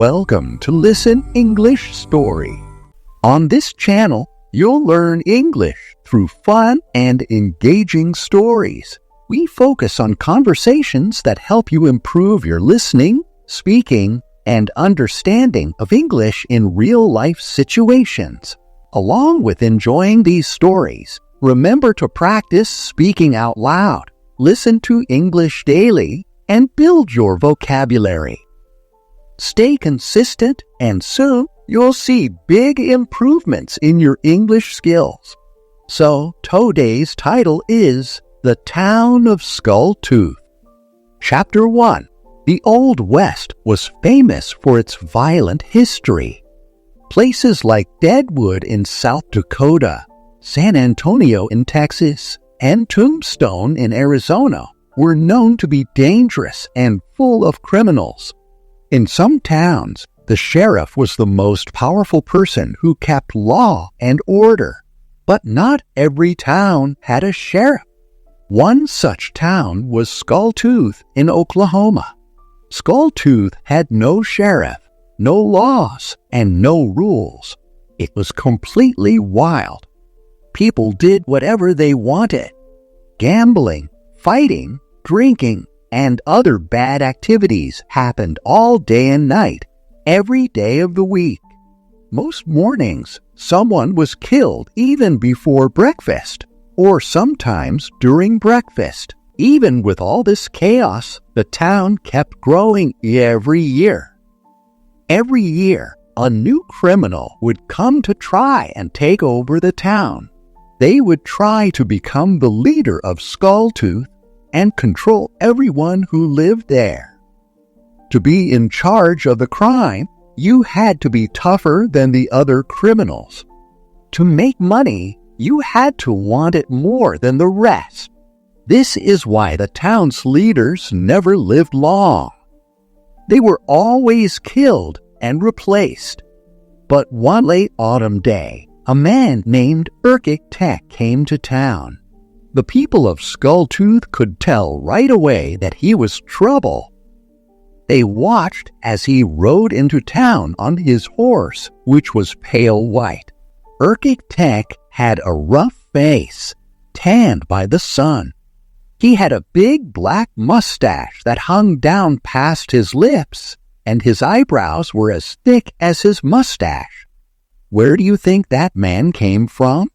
Welcome to Listen English Story. On this channel, you'll learn English through fun and engaging stories. We focus on conversations that help you improve your listening, speaking, and understanding of English in real-life situations. Along with enjoying these stories, remember to practice speaking out loud, listen to English daily, and build your vocabulary. Stay consistent, and soon you'll see big improvements in your English skills. So, today's title is The Town of Skull Tooth. Chapter 1. The Old West was famous for its violent history. Places like Deadwood in South Dakota, San Antonio in Texas, and Tombstone in Arizona were known to be dangerous and full of criminals. In some towns, the sheriff was the most powerful person who kept law and order. But not every town had a sheriff. One such town was Skull Tooth in Oklahoma. Skull Tooth had no sheriff, no laws, and no rules. It was completely wild. People did whatever they wanted. Gambling, fighting, drinking, and other bad activities happened all day and night, every day of the week. Most mornings, someone was killed even before breakfast, or sometimes during breakfast. Even with all this chaos, the town kept growing every year. Every year, a new criminal would come to try and take over the town. They would try to become the leader of Skull Tooth and control everyone who lived there. To be in charge of the crime, you had to be tougher than the other criminals. To make money, you had to want it more than the rest. This is why the town's leaders never lived long. They were always killed and replaced. But one late autumn day, a man named Erkik Tech came to town. The people of Skull Tooth could tell right away that he was trouble. They watched as he rode into town on his horse, which was pale white. Erkik Tech had a rough face, tanned by the sun. He had a big black mustache that hung down past his lips, and his eyebrows were as thick as his mustache. Where do you think that man came from?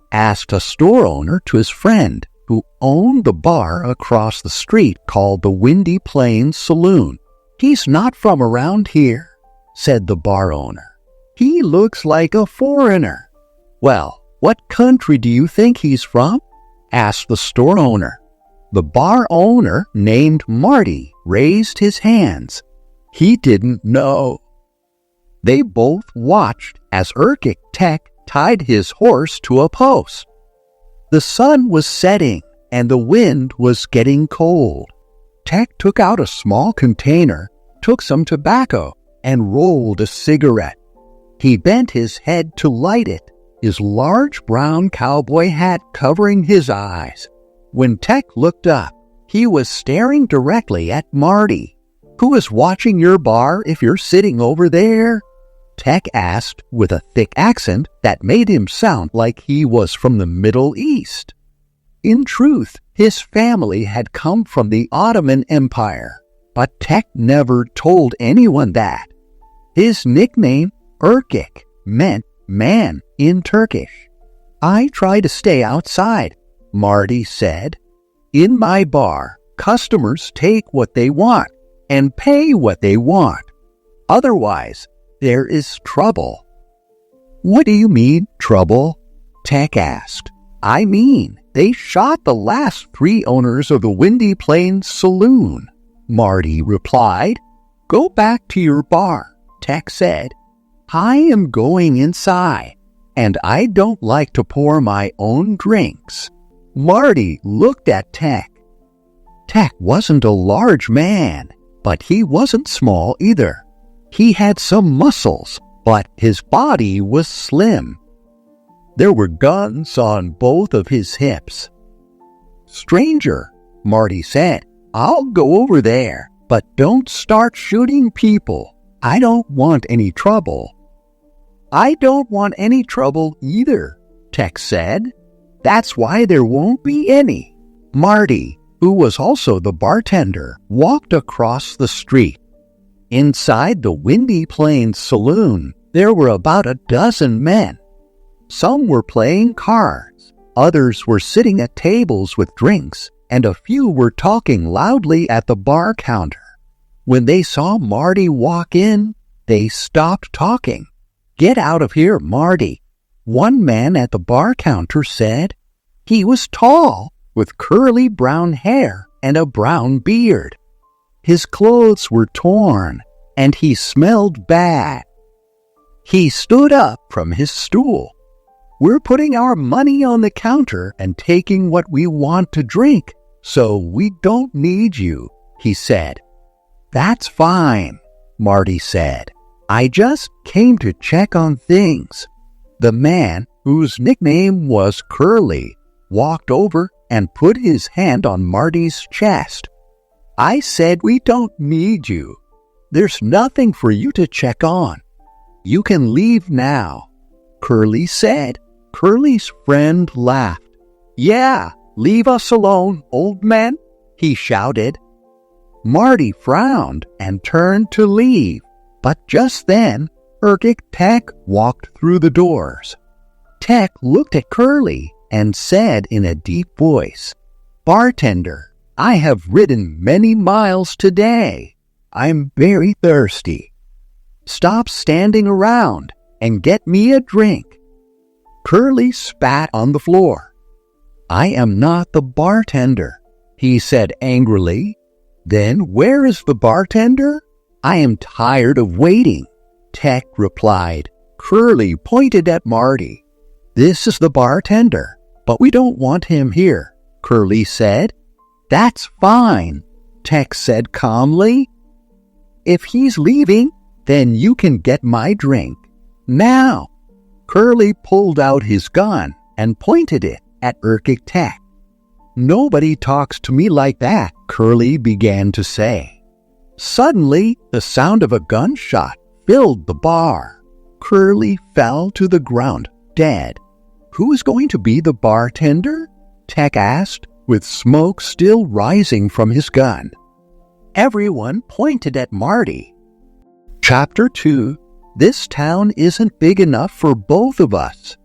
Asked a store owner to his friend who owned the bar across the street called the Windy Plains Saloon. He's not from around here, said the bar owner. He looks like a foreigner. Well, what country do you think he's from? Asked the store owner. The bar owner, named Marty, raised his hands. He didn't know. They both watched as Erkik Tech tied his horse to a post. The sun was setting and the wind was getting cold. Tech took out a small container, took some tobacco, and rolled a cigarette. He bent his head to light it, his large brown cowboy hat covering his eyes. When Tech looked up, he was staring directly at Marty. "Who is watching your bar if you're sitting over there?" Tech asked with a thick accent that made him sound like he was from the Middle East. In truth, his family had come from the Ottoman Empire, but Tech never told anyone that. His nickname, Erkik, meant man in Turkish. "I try to stay outside," Marty said. "In my bar, customers take what they want and pay what they want. Otherwise, there is trouble." "What do you mean, trouble?" Tech asked. "I mean, they shot the last 3 owners of the Windy Plains Saloon," Marty replied. "Go back to your bar," Tech said. "I am going inside, and I don't like to pour my own drinks." Marty looked at Tech. Tech wasn't a large man, but he wasn't small either. He had some muscles, but his body was slim. There were guns on both of his hips. "Stranger," Marty said, "I'll go over there, but don't start shooting people. I don't want any trouble." "I don't want any trouble either," Tex said. "That's why there won't be any." Marty, who was also the bartender, walked across the street. Inside the Windy Plains saloon, there were about a dozen men. Some were playing cards, others were sitting at tables with drinks, and a few were talking loudly at the bar counter. When they saw Marty walk in, they stopped talking. "Get out of here, Marty," one man at the bar counter said. He was tall, with curly brown hair and a brown beard. His clothes were torn, and he smelled bad. He stood up from his stool. "We're putting our money on the counter and taking what we want to drink, so we don't need you," he said. "That's fine," Marty said. "I just came to check on things." The man, whose nickname was Curly, walked over and put his hand on Marty's chest. "I said we don't need you. There's nothing for you to check on. You can leave now," Curly said. Curly's friend laughed. "Yeah, leave us alone, old man," he shouted. Marty frowned and turned to leave, but just then, Ergic Tech walked through the doors. Tech looked at Curly and said in a deep voice, "Bartender, I have ridden many miles today. I'm very thirsty. Stop standing around and get me a drink." Curly spat on the floor. "I am not the bartender," he said angrily. "Then where is the bartender?" "I am tired of waiting," Tech replied. Curly pointed at Marty. "This is the bartender, but we don't want him here," Curly said. "That's fine," Tech said calmly. "If he's leaving, then you can get my drink. Now." Curly pulled out his gun and pointed it at Ergic Tech. "Nobody talks to me like that," Curly began to say. Suddenly, the sound of a gunshot filled the bar. Curly fell to the ground, dead. "Who is going to be the bartender?" Tech asked, with smoke still rising from his gun. Everyone pointed at Marty. Chapter 2, "This town isn't big enough for both of us,"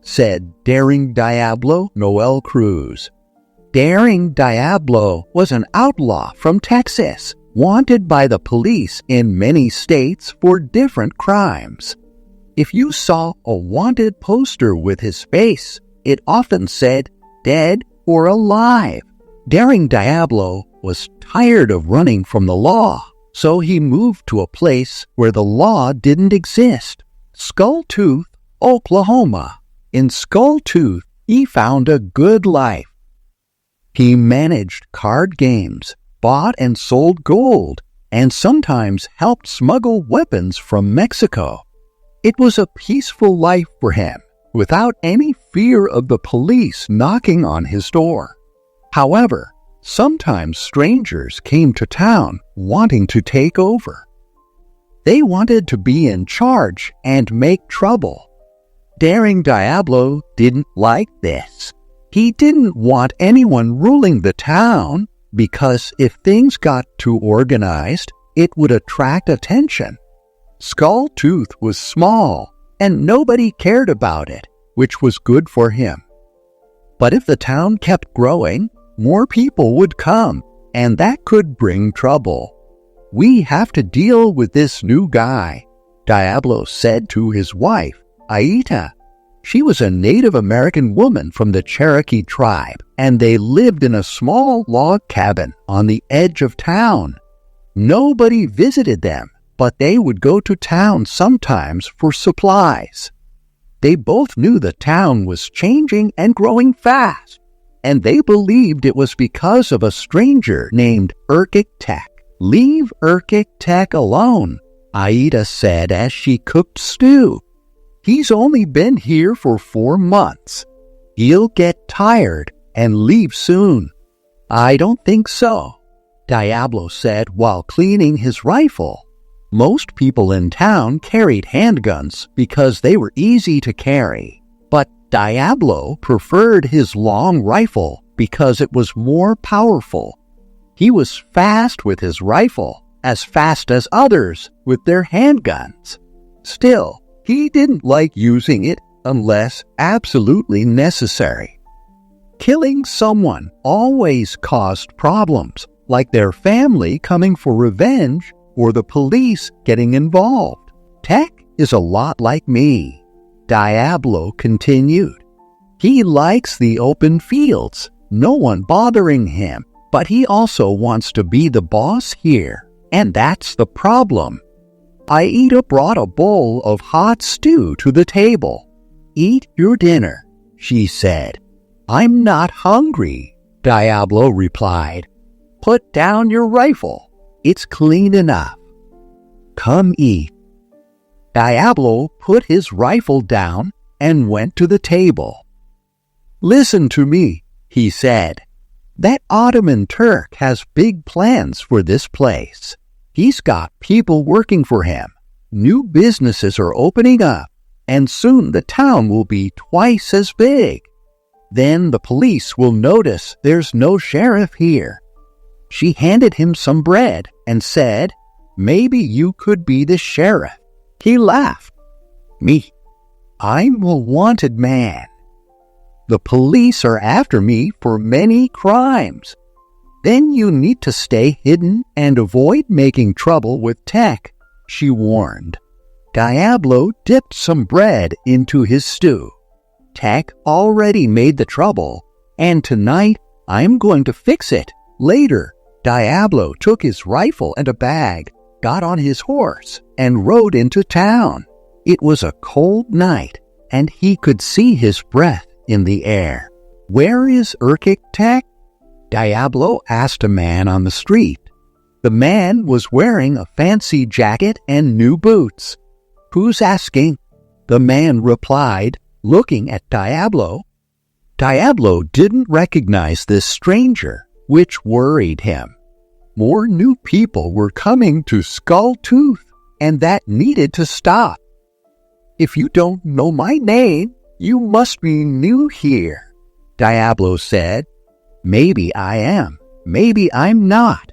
said Daring Diablo Noel Cruz. Daring Diablo was an outlaw from Texas, wanted by the police in many states for different crimes. If you saw a wanted poster with his face, it often said dead or alive. Daring Diablo was tired of running from the law, so he moved to a place where the law didn't exist, Skull Tooth, Oklahoma. In Skull Tooth, he found a good life. He managed card games, bought and sold gold, and sometimes helped smuggle weapons from Mexico. It was a peaceful life for him, without any fear of the police knocking on his door. However, sometimes strangers came to town wanting to take over. They wanted to be in charge and make trouble. Daring Diablo didn't like this. He didn't want anyone ruling the town because if things got too organized, it would attract attention. Skull Tooth was small, and nobody cared about it, which was good for him. But if the town kept growing, more people would come, and that could bring trouble. "We have to deal with this new guy," Diablo said to his wife, Aita. She was a Native American woman from the Cherokee tribe, and they lived in a small log cabin on the edge of town. Nobody visited them, but they would go to town sometimes for supplies. They both knew the town was changing and growing fast, and they believed it was because of a stranger named Ergic Tech. "Leave Ergic Tech alone," Aida said as she cooked stew. "He's only been here for 4 months. He'll get tired and leave soon." "I don't think so," Diablo said while cleaning his rifle. Most people in town carried handguns because they were easy to carry, but Diablo preferred his long rifle because it was more powerful. He was fast with his rifle, as fast as others with their handguns. Still, he didn't like using it unless absolutely necessary. Killing someone always caused problems, like their family coming for revenge or the police getting involved. Tech is a lot like me, Diablo continued. He likes the open fields, no one bothering him, but he also wants to be the boss here, and that's the problem. Aida brought a bowl of hot stew to the table. "Eat your dinner," she said. "I'm not hungry," Diablo replied. "Put down your rifle. It's clean enough. Come eat." Diablo put his rifle down and went to the table. "Listen to me," he said. "That Ottoman Turk has big plans for this place. He's got people working for him. New businesses are opening up, and soon the town will be twice as big. Then the police will notice there's no sheriff here." She handed him some bread and said, "Maybe you could be the sheriff." He laughed. "Me? I'm a wanted man. The police are after me for many crimes. Then you need to stay hidden and avoid making trouble with Tech," she warned. Diablo dipped some bread into his stew. "Tech already made the trouble, and tonight I'm going to fix it. Later, Diablo took his rifle and a bag, got on his horse, and rode into town. It was a cold night, and he could see his breath in the air. "Where is Urkic Tech?" Diablo asked a man on the street. The man was wearing a fancy jacket and new boots. "Who's asking?" the man replied, looking at Diablo. Diablo didn't recognize this stranger, which worried him. More new people were coming to Skull Tooth, and that needed to stop. "If you don't know my name, you must be new here," Diablo said. "Maybe I am, maybe I'm not,"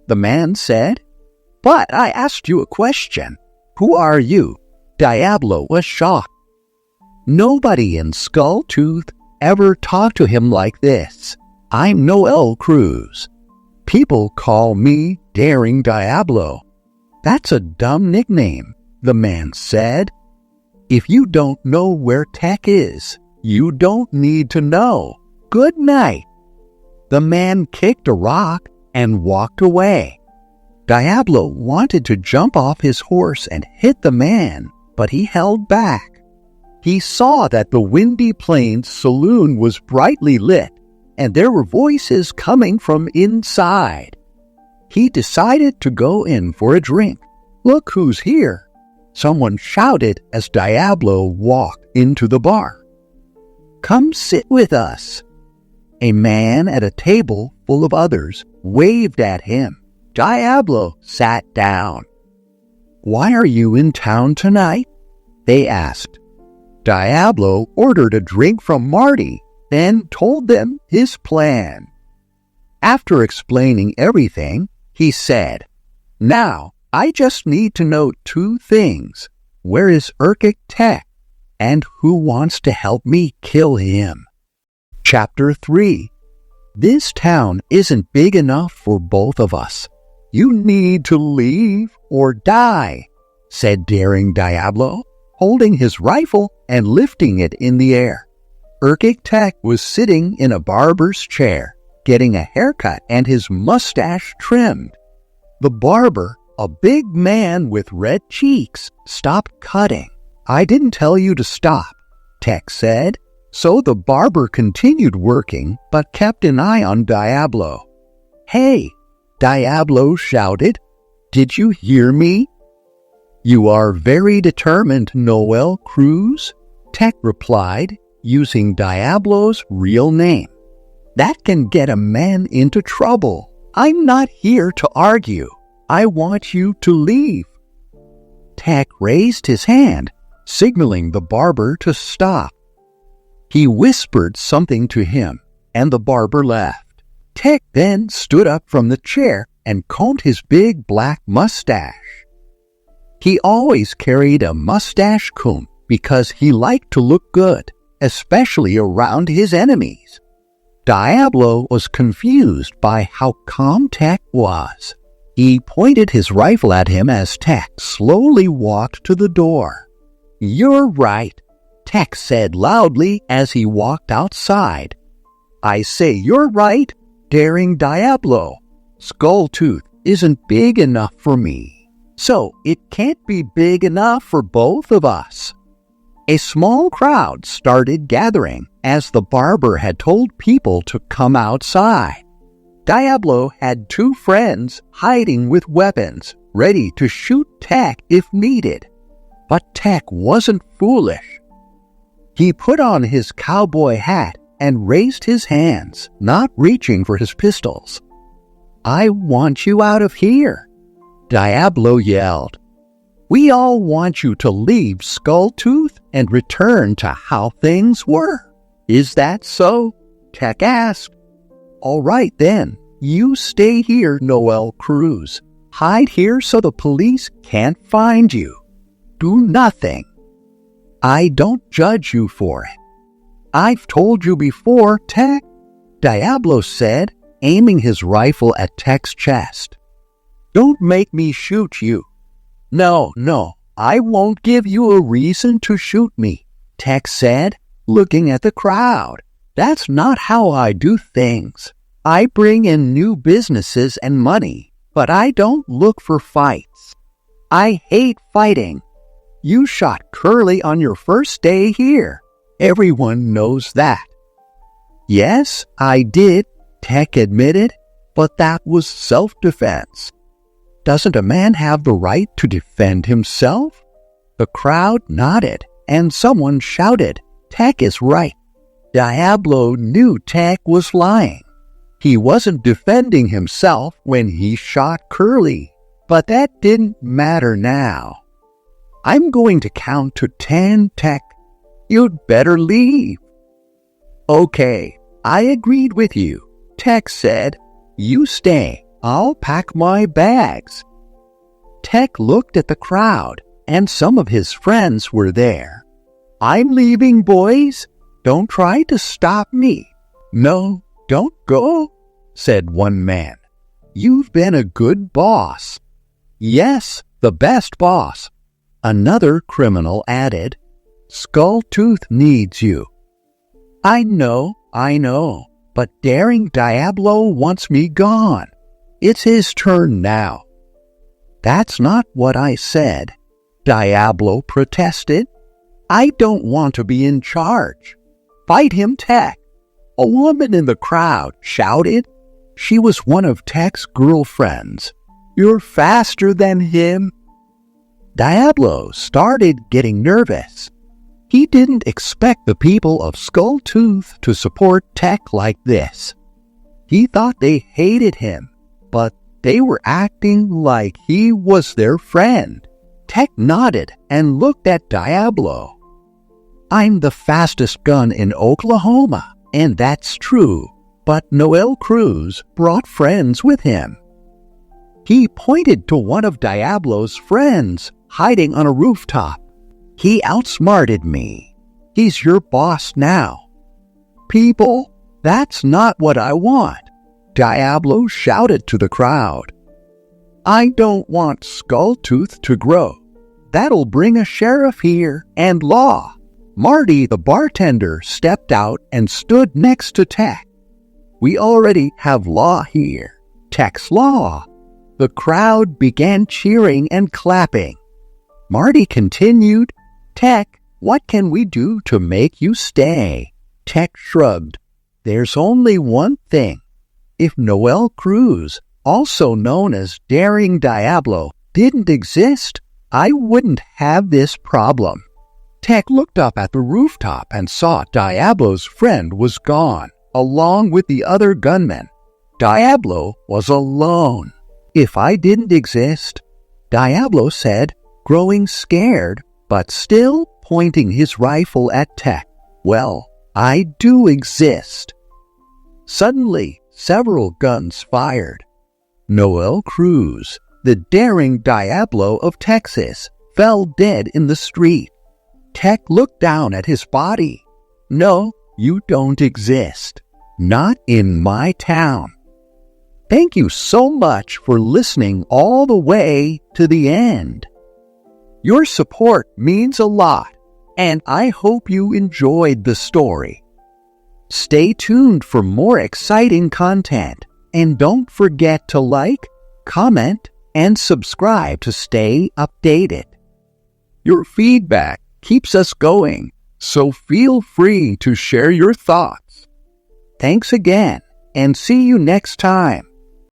the man said. "But I asked you a question. Who are you?" Diablo was shocked. Nobody in Skull Tooth ever talked to him like this. "I'm Noel Cruz. People call me Daring Diablo." "That's a dumb nickname," the man said. "If you don't know where Tech is, you don't need to know. Good night." The man kicked a rock and walked away. Diablo wanted to jump off his horse and hit the man, but he held back. He saw that the Windy Plains saloon was brightly lit, and there were voices coming from inside. He decided to go in for a drink. "Look who's here," someone shouted as Diablo walked into the bar. "Come sit with us." A man at a table full of others waved at him. Diablo sat down. "Why are you in town tonight?" they asked. Diablo ordered a drink from Marty, then told them his plan. After explaining everything, he said, "Now, I just need to know two things. Where is Urkic Tech? And who wants to help me kill him?" Chapter 3. This town isn't big enough for both of us. You need to leave or die, said Daring Diablo, holding his rifle and lifting it in the air. Urkic Tech was sitting in a barber's chair, getting a haircut and his mustache trimmed. The barber, a big man with red cheeks, stopped cutting. "I didn't tell you to stop," Tech said. So the barber continued working, but kept an eye on Diablo. "Hey," Diablo shouted. "Did you hear me?" "You are very determined, Noel Cruz," Tech replied, using Diablo's real name. "That can get a man into trouble. I'm not here to argue. I want you to leave." Tech raised his hand, signaling the barber to stop. He whispered something to him, and the barber left. Tech then stood up from the chair and combed his big black mustache. He always carried a mustache comb because he liked to look good, especially around his enemies. Diablo was confused by how calm Tech was. He pointed his rifle at him as Tech slowly walked to the door. "You're right," Tech said loudly as he walked outside. "I say you're right, daring Diablo. Skulltooth isn't big enough for me, so it can't be big enough for both of us." A small crowd started gathering as the barber had told people to come outside. Diablo had two friends hiding with weapons, ready to shoot Tech if needed. But Tech wasn't foolish. He put on his cowboy hat and raised his hands, not reaching for his pistols. "I want you out of here," Diablo yelled. "We all want you to leave Skulltooth and return to how things were." "Is that so?" Tech asked. "All right then, you stay here, Noel Cruz. Hide here so the police can't find you. Do nothing. I don't judge you for it." "I've told you before, Tech," Diablo said, aiming his rifle at Tech's chest. "Don't make me shoot you." No, I won't give you a reason to shoot me," Tech said, looking at the crowd. "That's not how I do things. I bring in new businesses and money, but I don't look for fights. I hate fighting. You shot Curly on your first day here. Everyone knows that." "Yes, I did," Tech admitted, "but that was self-defense. Doesn't a man have the right to defend himself?" The crowd nodded, and someone shouted, "Tech is right." Diablo knew Tech was lying. He wasn't defending himself when he shot Curly, but that didn't matter now. "I'm going to count to 10, Tech. You'd better leave." "Okay, I agreed with you," Tech said. "You stay. I'll pack my bags." Tech looked at the crowd, and some of his friends were there. "I'm leaving, boys. Don't try to stop me." "No, don't go," said one man. "You've been a good boss." "Yes, the best boss," another criminal added. "Skulltooth needs you." I know, but daring Diablo wants me gone. It's his turn now." "That's not what I said," Diablo protested. "I don't want to be in charge." "Fight him, Tech," a woman in the crowd shouted. She was one of Tech's girlfriends. "You're faster than him." Diablo started getting nervous. He didn't expect the people of Skulltooth to support Tech like this. He thought they hated him, but they were acting like he was their friend. Tech nodded and looked at Diablo. "I'm the fastest gun in Oklahoma, and that's true, but Noel Cruz brought friends with him." He pointed to one of Diablo's friends hiding on a rooftop. "He outsmarted me. He's your boss now." "People, that's not what I want," Diablo shouted to the crowd. "I don't want Skulltooth to grow. That'll bring a sheriff here and law." Marty, the bartender, stepped out and stood next to Tech. "We already have law here. Tech's law." The crowd began cheering and clapping. Marty continued, "Tech, what can we do to make you stay?" Tech shrugged. "There's only one thing. If Noel Cruz, also known as Daring Diablo, didn't exist, I wouldn't have this problem." Tech looked up at the rooftop and saw Diablo's friend was gone, along with the other gunmen. Diablo was alone. "If I didn't exist," Diablo said, growing scared, but still pointing his rifle at Tech. Well, I do exist. Suddenly, several guns fired. Noel Cruz, the daring Diablo of Texas, fell dead in the street. Tech looked down at his body. No, you don't exist. Not in my town. Thank you so much for listening all the way to the end. Your support means a lot, and I hope you enjoyed the story. Stay tuned for more exciting content, and don't forget to like, comment, and subscribe to stay updated. Your feedback keeps us going, so feel free to share your thoughts. Thanks again, and see you next time.